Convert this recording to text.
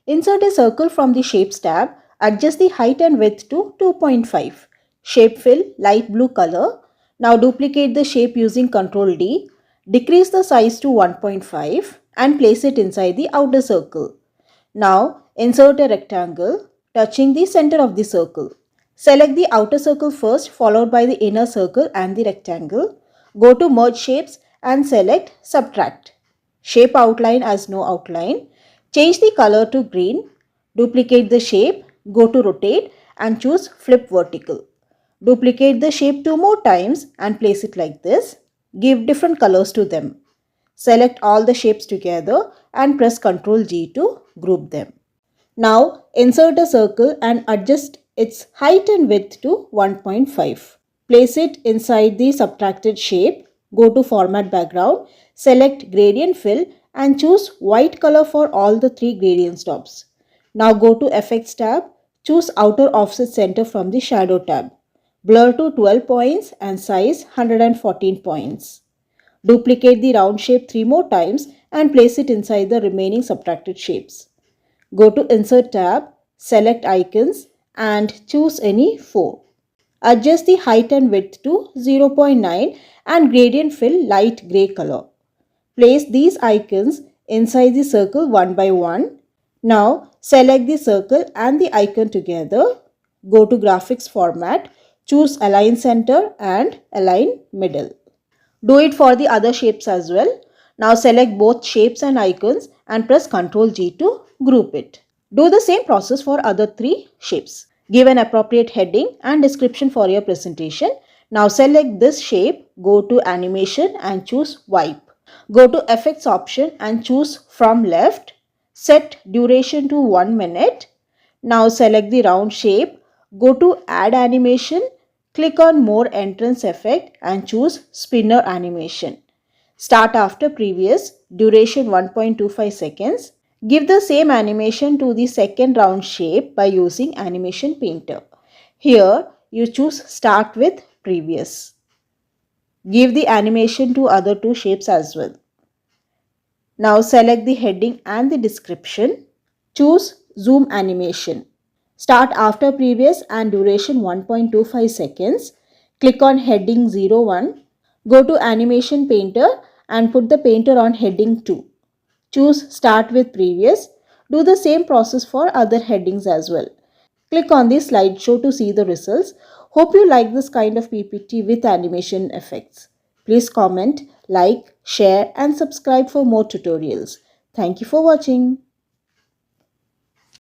Insert a circle from the Shapes tab. Adjust the height and width to 2.5. Shape fill, light blue color. Now duplicate the shape using Ctrl D. Decrease the size to 1.5 and place it inside the outer circle. Now insert a rectangle touching the center of the circle. Select the outer circle first, followed by the inner circle and the rectangle. Go to Merge Shapes and select Subtract. Shape outline as no outline. Change the color to green. Duplicate the shape. Go to Rotate and choose Flip Vertical. Duplicate the shape 2 more times and place it like this. Give different colors to them. Select all the shapes together and press Ctrl G to group them. Now insert a circle and adjust its height and width to 1.5. Place it inside the subtracted shape. Go to Format Background, select Gradient Fill and choose white color for all the 3 gradient stops. Now go to Effects tab, choose Outer Offset Center from the Shadow tab. Blur to 12 points and size 114 points. Duplicate the round shape 3 more times and place it inside the remaining subtracted shapes. Go to Insert tab, select Icons and choose any 4. Adjust the height and width to 0.9 and gradient fill light grey color. Place these icons inside the circle one by one. Now select the circle and the icon together. Go to Graphics Format, choose Align Center and Align Middle. Do it for the other shapes as well. Now select both shapes and icons and press Ctrl G to group it. Do the same process for other 3 shapes. Give an appropriate heading and description for your presentation. Now select this shape, go to Animation and choose Wipe. Go to Effects option and choose From Left. Set duration to 1 minute. Now select the round shape, go to Add Animation. Click on More Entrance Effect and choose Spinner Animation. Start after previous, duration 1.25 seconds. Give the same animation to the second round shape by using Animation Painter. Here you choose Start with Previous. Give the animation to other 2 shapes as well. Now select the heading and the description. Choose Zoom Animation. Start after previous and duration 1.25 seconds. Click on heading 01. Go to Animation Painter and put the painter on heading 2. Choose Start with Previous. Do the same process for other headings as well. Click on the slideshow to see the results. Hope you like this kind of PPT with animation effects. Please comment, like, share and subscribe for more tutorials. Thank you for watching.